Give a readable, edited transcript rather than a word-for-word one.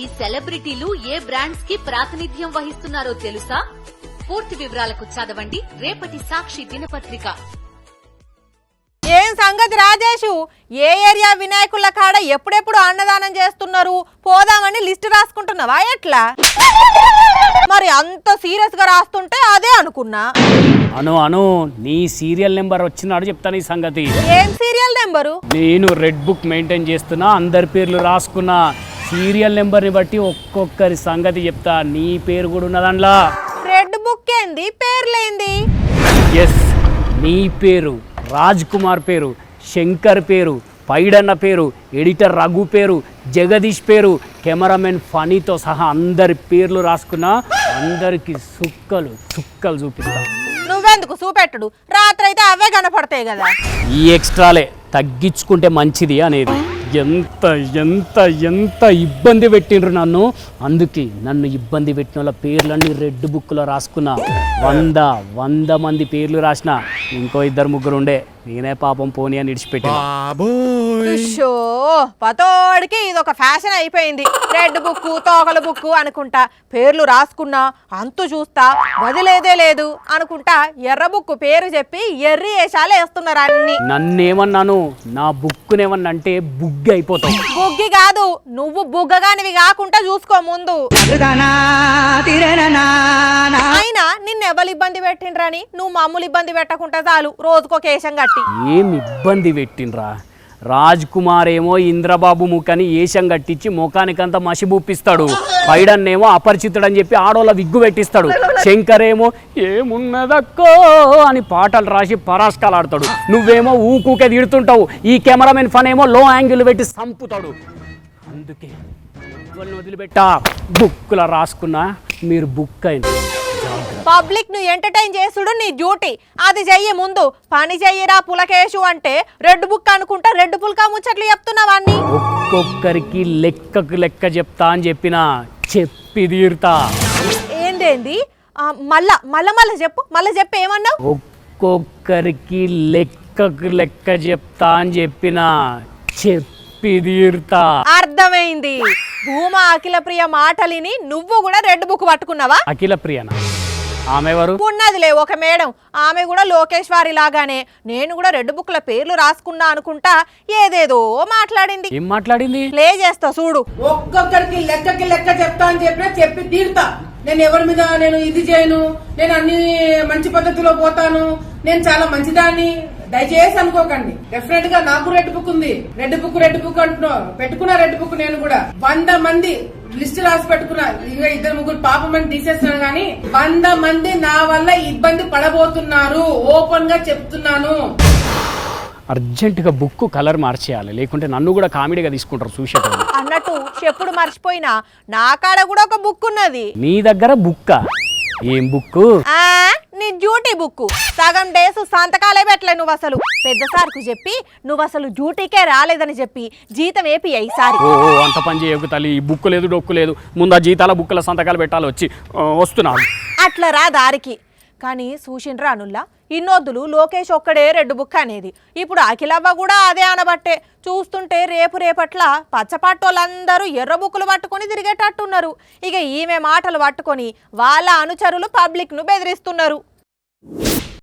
ఈ సెలబ్రిటీలు ఏ బ్రాండ్స్ కి ప్రాతినిధ్యం వహిస్తున్నారో తెలుసా? పూర్తి వివరాలకు చదవండి రేపటి సాక్షి దినపత్రిక. ఏం సంగతి రాజేషు, ఏ ఏరియా వినాయకుల కాడ ఎప్పుడెప్పుడు అన్నదానం చేస్తున్నారు పోదామని లిస్ట్ రాసుకుంటున్నావా ఎట్లా? మరి అంత సీరియస్ గా రాస్తుంటే అదే అనుకున్నా. అను నీ సీరియల్ నెంబర్ వచ్చినాడు చెప్తాను ఈ సంగతి. ఏం సీరియల్ నెంబరు? నేను రెడ్ బుక్ మెయింటైన్ చేస్తున్నా, అందరి పేర్లు రాసుకున్నా. సీరియల్ నెంబర్ని బట్టి ఒక్కొక్కరి సంగతి చెప్తా. నీ పేరు కూడా ఉన్నదంలా. రెడ్ బుక్ ఏంది, పేర్లేంది? ఎస్, నీ పేరు, రాజ్ కుమార్ పేరు, శంకర్ పేరు, పైడన్న పేరు, ఎడిటర్ రఘు పేరు, జగదీష్ పేరు, కెమెరామెన్ ఫనీతో సహా అందరి పేర్లు రాసుకున్నా. అందరికి సుక్కలు చుక్కలు చూపిస్తా. నువ్వెందుకు చూపెట్టుడు, రాత్రి అయితే అవే కనపడతాయి కదా. ఈ ఎక్స్ట్రాలే తగ్గించుకుంటే మంచిది అనేది. ఎంత ఎంత ఎంత ఇబ్బంది పెట్టిండ్రు నన్ను. అందుకే నన్ను ఇబ్బంది పెట్టిన వాళ్ళ పేర్లన్నీ రెడ్ బుక్లో రాసుకున్నా. 100 మంది పేర్లు రాసిన. ఇంకో 2-3 ఉండే, నేనే పాపం పోనీ అని ఇడిచిపెట్టా. పతోడికి ఇదొక ఫ్యాషన్ అయిపోయింది. రెడ్ బుక్, తోకల బుక్ అనుకుంటా పేర్లు రాసుకున్నా, అంతు చూస్తా, వదిలేదే లేదు అనుకుంటా ఎర్ర బుక్ పేరు చెప్పి ఎర్రి వేషాలు వేస్తున్నారు అన్ని. నన్నేమన్నాను, నా బుక్కునేమన్నా అంటే బుగ్గి అయిపోతావు. బుగ్గి కాదు, నువ్వు బుగ్గగానివి కాకుండా చూసుకో ముందు. అయినా నిన్నెవరు ఇబ్బంది పెట్టిండ్రని నువ్వు మామూలు ఇబ్బంది పెట్టకుండా చాలు రోజుకో కేశం కట్టి. ఏం ఇబ్బంది పెట్టిండ్రా? రాజ్ కుమార్ ఏమో ఇంద్రబాబు ముఖాన్ని ఏషం కట్టించి ముఖానికంతా మసిబూపిస్తాడు. పైడన్నేమో అపరిచితుడు అని చెప్పి ఆడోళ్ళ విగ్గు పెట్టిస్తాడు. శంకర్ ఏమో ఏమున్నదక్కో అని పాటలు రాసి పరాస్కాలు ఆడతాడు. నువ్వేమో ఊకూకే తిడుతుంటావు. ఈ కెమెరామెన్ ఫన్ ఏమో లో యాంగిల్ పెట్టి సంపుతాడు. అందుకే వదిలిపెట్టా, బుక్కులా రాసుకున్నా. మీరు బుక్ అయింది. పబ్లిక్ ను ఎంటర్టైన్ చేసుడు నీ డ్యూటీ, అది చెయ్యి ముందు. పని చెయ్యరా పులకేషు అంటే రెడ్ బుక్ అనుకుంటా రెడ్ పుల్కా ముచ్చట్లు చెప్తున్నావన్నీ. ఒక్కొక్కరికి లెక్క చెప్తా అని చెప్పినా, చెప్పి తీరుతా. ఏందేంది? మళ్ళా చెప్పు ఏమన్నావు? ఒక్కొక్కరికి లెక్క చెప్తా అని చెప్పినా, చెప్పి తీరుతా. అర్థమైంది. భూమా అఖిల ప్రియ మాటలిని నువ్వు కూడా రెడ్ బుక్ పట్టుకున్నావా? అఖిల ప్రియనా? ఆమె ఎవరు? ఉన్నదిలే ఒక మేడం, ఆమె కూడా లోకేశ్వరి లాగానే నేను కూడా రెడ్ బుక్ ల పేర్లు రాసుకున్నా అనుకుంటా ఏదేదో మాట్లాడింది. ఏం మాట్లాడింది? ప్లే చేస్తా చూడు. ఒక్కొక్కరికి లెక్క చెప్తా అని చెప్పినా చెప్పి తీరుతా. నేను ఎవరి మీద నేను ఇది చేయను, నేను అన్ని మంచి పద్ధతిలో పోతాను, నేను చాలా మంచిదాన్ని దయచేసి అనుకోకండి. డెఫినెట్ గా నాకు రెడ్ బుక్ ఉంది. రెడ్ బుక్ అంటున్నావు, పెట్టుకున్నా రెడ్ బుక్. నేను కూడా 100 మంది లిస్ట్ రాసి పెట్టుకున్నా. ఇక 2-3 పాపమని తీసేస్తున్నాను కానీ 100 మంది నా వల్ల ఇబ్బంది పడబోతున్నారు. ఓపెన్ గా చెప్తున్నాను. అర్జెంటుగా బుక్ కలర్ మార్చేయాలి, లేకుంటే నన్ను కూడా కామెడీగా తీసుకుంటారు చూసేటప్పుడు. అన్నట్టు చెప్పుడు మర్చిపోయినా, నా కాడ కూడా ఒక బుక్ ఉన్నది. నీ దగ్గర బుక్కా? ఏం బుక్? నీ డ్యూటీ బుక్. సగం డేస్ సంతకాలే పెట్టలే నువ్వు. అసలు పెద్ద సార్కు చెప్పి నువ్వు అసలు డ్యూటీకే రాలేదని చెప్పి జీతం ఏపి ఈసారి. ఓ అంత పని చేయకు తల్లి. బుక్ లేదు డొక్కు లేదు, ముందు ఆ జీతాల బుక్కుల సంతకాలు పెట్టాలి. వస్తున్నాను. అట్లా రా దారికి. కానీ సూచిండ్రా అనుల్లా, ఇన్నొద్దులు లోకేష్ ఒక్కడే రెడ్ బుక్ అనేది. ఇప్పుడు అఖిలవ్వ కూడా అదే అనబట్టే చూస్తుంటే రేపట్ల పచ్చపట్టోళ్ళందరూ ఎర్ర బుక్కులు పట్టుకొని తిరిగేటట్టున్నారు. ఇక ఈమె మాటలు పట్టుకొని వాళ్ళ అనుచరులు పబ్లిక్ ను బెదిరిస్తున్నారు.